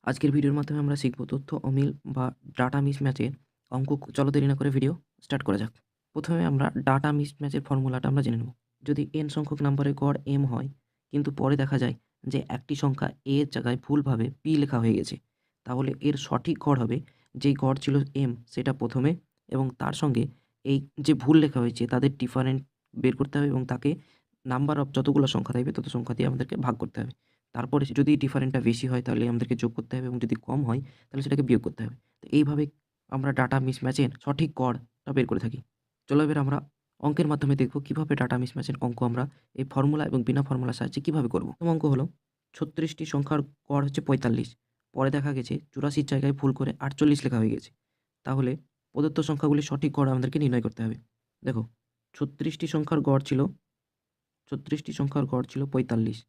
আজকের ভিডিওর মাধ্যমে আমরা শিখব তথ্য অমিল বা ডাটা মিসম্যাচের অঙ্ক। চলো দেরি না করে ভিডিও স্টার্ট করা যাক। প্রথমে আমরা ডাটা মিসম্যাচের ফর্মুলাটা আমরা জেনে নেব। যদি n সংখ্যক নাম্বারের গড় m হয়, কিন্তু পরে দেখা যায় যে একটি সংখ্যা a এর জায়গায় ভুলভাবে p লেখা হয়ে গেছে, তাহলে এর সঠিক গড় হবে যেই গড় ছিল m সেটা প্রথমে, এবং তার সঙ্গে এই যে ভুল লেখা হয়েছে তাদের ডিফারেন্ট বের করতে হবে, এবং তাকে নাম্বার অফ যতগুলো সংখ্যা থাকবে তত সংখ্যা দিয়ে আমাদেরকে ভাগ করতে হবে। তারপরে যদি ডিফারেন্টটা বেশি হয় তাহলে আমাদেরকে যোগ করতে হবে, এবং যদি কম হয় তাহলে সেটাকে বিয়োগ করতে হবে। তো এইভাবে আমরা ডাটা মিসম্যাচের সঠিক গড়টা বের করে থাকি। চলো এবার আমরা অঙ্কের মাধ্যমে দেখব কিভাবে ডাটা মিসম্যাচের অঙ্ক আমরা এই ফর্মুলা এবং বিনা ফর্মুলার সাহায্যে কিভাবে করব। প্রথম অঙ্ক হলো 36টি সংখ্যার গড় হচ্ছে 45, পরে দেখা গেছে 84 জায়গায় ভুল করে 48 লেখা হয়ে গেছে। তাহলে প্রদত্ত সংখ্যাগুলির সঠিক গড় আমাদেরকে নির্ণয় করতে হবে। দেখো, 36টি সংখ্যার গড় ছিল 45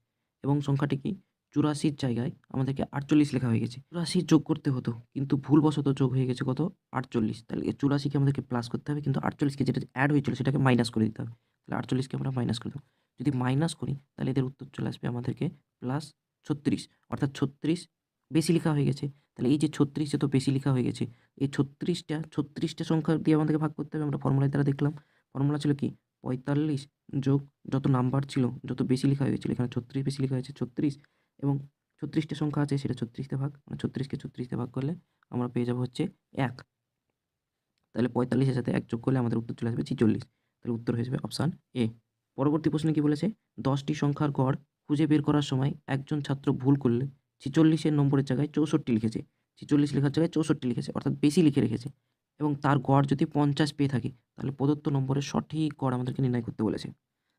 এবং সংখ্যাটি কি 84 জায়গায় আমাদেরকে 48 লেখা হয়ে গেছে। 84 যোগ করতে হতো, কিন্তু ভুলবশত যোগ হয়ে গেছে কত? 48। তাহলে 84-কে আমাদেরকে প্লাস করতে হবে, কিন্তু 48-কে যেটা এড হয়েছিল সেটাকে মাইনাস করে দিতে হবে। তাহলে 48-কে আমরা মাইনাস করে দেব। যদি মাইনাস করি তাহলে এদের উত্তর চলে আসবে আমাদেরকে প্লাস 36, অর্থাৎ 36 বেশি লেখা হয়ে গেছে। তাহলে এই যে 36 যত বেশি লেখা হয়ে গেছে, এই 36টা সংখ্যা দিয়ে আমাদেরকে ভাগ করতে হবে। আমরা ফর্মুলার দ্বারা দেখলাম। ফর্মুলা ছিল কি? 45 যোগ যত নাম্বার ছিল, যত বেশি লেখা হয়েছিল, এখানে 36 বেশি লেখা হয়েছে 36, এবং 36টা সংখ্যা আছে সেটা 36 দিয়ে ভাগ, মানে 36কে 36 দিয়ে ভাগ করলে আমরা পেয়ে যাব হচ্ছে 1। তাহলে 45-এর সাথে 1 যোগ করলে আমাদের উত্তর চলে আসবে 46। তাহলে উত্তর হয়ে যাবে অপশান এ। পরবর্তী প্রশ্নে কি বলেছে? 10টি সংখ্যার গড় খুঁজে বের করার সময় একজন ছাত্র ভুল করলে 46-এর নম্বরের জায়গায় 64 লিখেছে। 46 লেখার জায়গায় 64 লিখেছে, অর্থাৎ বেশি লিখে রেখেছে, এবং তার গড় যদি 50 পেয়ে থাকে, তাহলে প্রদত্ত নম্বরের সঠিক গড় আমাদেরকে নির্ণয় করতে বলেছে।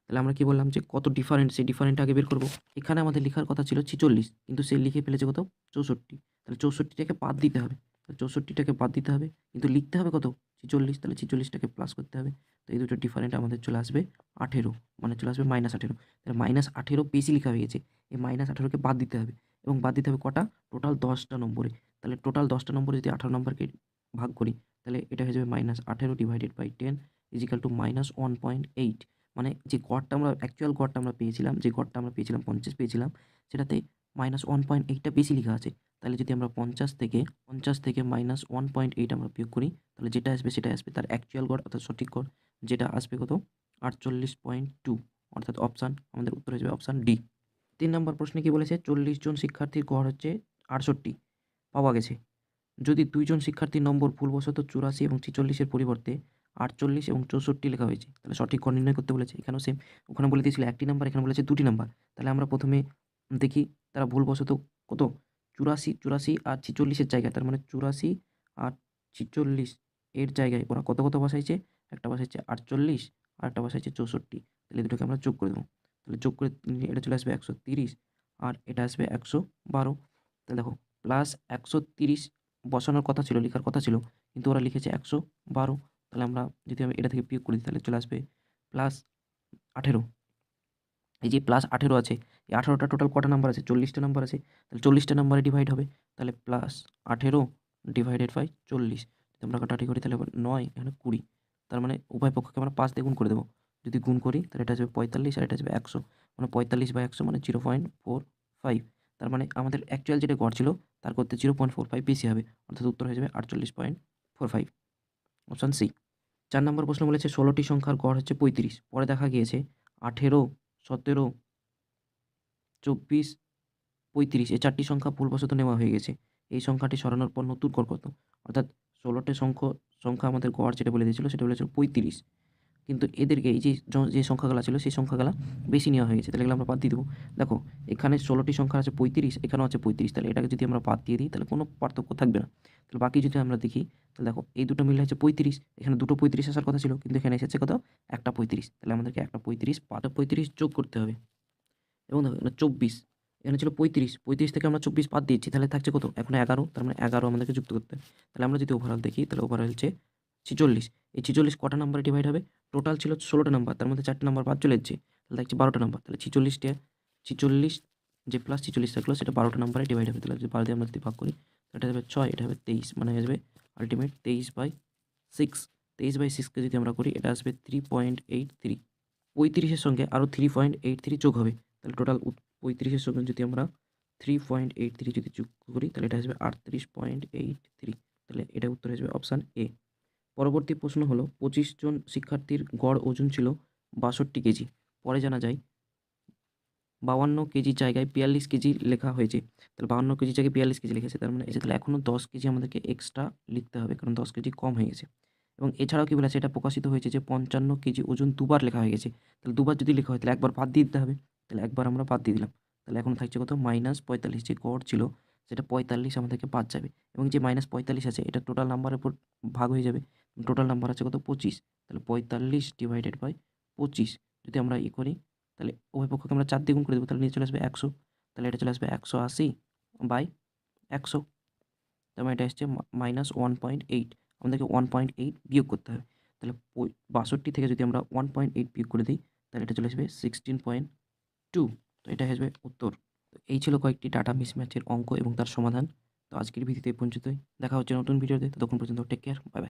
তাহলে আমরা কি বললাম যে কত ডিফারেন্ট, সেই ডিফারেন্টটা আগে বের করব। এখানে আমাদের লেখার কথা ছিল 46, কিন্তু সে লিখে ফেলেছে কত? 64। তাহলে 64টাকে বাদ দিতে হবে। তাহলে 64টাকে বাদ দিতে হবে, কিন্তু লিখতে হবে কত? 46। তাহলে 46টাকে প্লাস করতে হবে। তো এই দুটো ডিফারেন্ট আমাদের চলে আসবে 18, মানে চলে আসবে -18। তাহলে -18 বেশি লেখা হয়ে গেছে। এই -18কে বাদ দিতে হবে, এবং বাদ দিতে হবে কটা? টোটাল 10টা নম্বরে। তাহলে টোটাল 10টা নম্বরে যদি 18 নম্বরকে ভাগ করি, তাহলে এটা হয়ে যাবে -18 ডিভাইডেড বাই 10 ইজিক্যাল টু -1.8। মানে যে গড়টা আমরা অ্যাকচুয়াল গড়টা আমরা পেয়েছিলাম, যে গড়টা আমরা পেয়েছিলাম 50 পেয়েছিলাম, সেটাতে -1.8টা বেশি লিখা আছে। তাহলে যদি আমরা 50 থেকে -1.8 আমরা বিয়োগ করি, তাহলে যেটা আসবে সেটাই আসবে তার অ্যাকচুয়াল গড়, অর্থাৎ সঠিক গড়, যেটা আসবে কত? 48.2, অর্থাৎ অপশান, আমাদের উত্তর হয়ে যাবে অপশান ডি। 3 নম্বর প্রশ্নে কি বলেছে? 40 জন শিক্ষার্থীর গড় হচ্ছে 68 পাওয়া গেছে। যদি 2 জন শিক্ষার্থীর নম্বর ভুলবশত 84 এবং 46 এর পরিবর্তে 48 এবং 64 লেখা হয়েছে, তাহলে সঠিক গড় নির্ণয় করতে বলেছে। এখানেও সেম, ওখানে বলে দিয়েছিল 1টি নাম্বার, এখানে বলেছে 2টি নাম্বার। তাহলে আমরা প্রথমে দেখি তারা ভুলবশত কত? 84 আর 46 এর জায়গায়, তার মানে 84 আর 46 এর জায়গায় ওরা কত কত বসাইছে? একটা বসাইছে 48 আর একটা বসাইছে 64। তাহলে এই দুটোকে আমরা যোগ করে দেবো। তাহলে যোগ করে এটা চলে আসবে 130, আর এটা আসবে 112। তাহলে দেখো, প্লাস 130 বসানোর কথা ছিল, লেখার কথা ছিল, কিন্তু ওরা লিখেছে 112। তাহলে আমরা যদি আমি এটা থেকে বিয়োগ করি তাহলে চলে আসবে +18। এই যে +18 আছে, এই 18টা টোটাল কটা নাম্বার আছে? 40টা নাম্বার আছে। তাহলে 40টা নাম্বারে ডিভাইড হবে। তাহলে +18 ডিভাইডেড বাই 40, যদি আমরা কাটাকাটি করি তাহলে 9, এখানে 20। তার মানে উভয় পক্ষকে আমরা 5 দিয়ে গুণ করে দেবো। যদি গুণ করি তাহলে এটা আসবে 45 আর এটা আসবে 100, মানে 45/100 মানে 0.45। তার মানে আমাদের অ্যাকচুয়াল যেটা গড় ছিল তার করতে 0.45 বেশি হবে, অর্থাৎ উত্তর হয়ে যাবে 48.45, অপশান সি। 4 নম্বর প্রশ্ন বলেছে 16টি সংখ্যার গড় হচ্ছে 35, পরে দেখা গিয়েছে 18, 17, 24, 35 এই 4টি সংখ্যা ভুলবশত নেওয়া হয়ে গেছে। এই সংখ্যাটি সরানোর পর নতুন গড় কত? অর্থাৎ 16টি সংখ্যা আমাদের গড় যেটা বলে দিয়েছিল সেটা বলেছিল 35, কিন্তু এদেরকে এই যে যে সংখ্যাগুলা ছিল সেই সংখ্যাগুলা বেশি নেওয়া হয়ে গেছে। তাহলে এগুলো আমরা বাদ দিয়ে দেবো। দেখো, এখানে 16টি সংখ্যা আছে 35, এখানেও আছে 35, তাহলে এটাকে যদি আমরা বাদ দিয়ে দিই তাহলে কোনো পার্থক্য থাকবে না। তাহলে বাকি যদি আমরা দেখি, তাহলে দেখো এই দুটো মিলে হচ্ছে 35, এখানে দুটো 35 আসার কথা ছিল, কিন্তু এখানে এসেছে কত? একটা 35। তাহলে আমাদেরকে একটা 35 যোগ করতে হবে। এবং দেখো এখানে 24, এখানে ছিল 35 থেকে আমরা 24 বাদ দিয়েছি, তাহলে থাকছে কত? এখন 11, তার মানে 11 আমাদেরকে যুক্ত করতে হবে। তাহলে আমরা যদি ওভারঅল দেখি তাহলে ওভারঅল হচ্ছে 46। এই 46 কটা নাম্বারে ডিভাইড হবে? টোটাল ছিল 16টা নাম্বার, তার মধ্যে 4টা নাম্বার বাদ চলে যাচ্ছে, তাহলে থাকছে 12টা নাম্বার। তাহলে 46 যে প্লাস 46 থাকলো সেটা 12টা নাম্বারে ডিভাইড হবে। তাহলে যদি 12 দিয়ে আমরা যদি ভাগ করি, এটা হবে 6, এটা হবে 23, মানে হয়ে যাবে আল্টিমেট 23/6। 23/6কে যদি আমরা করি এটা আসবে 3.83। 35-এর সঙ্গে আরও 3.83 যোগ হবে, তাহলে টোটাল 35-এর সঙ্গে যদি আমরা 3.83 যদি যোগ করি তাহলে এটা আসবে 38.83, তাহলে এটা উত্তর আসবে অপশান এ। পরবর্তী প্রশ্ন হলো 25 জন শিক্ষার্থীর গড় ওজন ছিল 62 কেজি। পরে জানা যায় 52 কেজির জায়গায় 42 কেজি লেখা হয়েছে। তাহলে 52 কেজির জায়গায় 42 কেজি লিখেছে, তার মানে এই যে তাহলে এখনও 10 কেজি আমাদেরকে এক্সট্রা লিখতে হবে, কারণ 10 কেজি কম হয়ে গেছে। এবং এছাড়াও কী বলেছে, এটা প্রকাশিত হয়েছে যে 55 কেজি ওজন দুবার লেখা হয়ে গেছে। তাহলে দুবার যদি লেখা হয় তাহলে একবার বাদ দিয়ে দিতে হবে, তাহলে একবার আমরা বাদ দিয়ে দিলাম। তাহলে এখন থাকছে কত, -45। যে গড় ছিল সেটা 45 আমাদেরকে বাদ যাবে, এবং যে -45 আছে এটা টোটাল নাম্বারের উপর ভাগ হয়ে যাবে। টোটাল নাম্বার আছে কত, 25। তাহলে 45 ডিভাইডেড বাই 25 যদি আমরা করি, তাহলে উভয় পক্ষকে আমরা 4 দিয়ে গুণ করে দেবো, তাহলে নিচে চলে আসবে 100। তাহলে এটা চলে আসবে 180 বাই 100। তার মানে এটা এসছে -1.8। আমাদেরকে 1.8 বিয়োগ করতে হবে। তাহলে 62 থেকে যদি আমরা 1.8 বিয়োগ করে দিই তাহলে এটা চলে আসবে 16.2। তো এটা আসবে উত্তর। তো এই ছিল কয়েকটি ডাটা মিসম্যাচের অঙ্ক এবং তার সমাধান। তো আজকের ভিডিওতে এই পর্যন্তই। দেখা হচ্ছে নতুন ভিডিওতে। ততক্ষণ পর্যন্ত টেক কেয়ার, বাই বাই।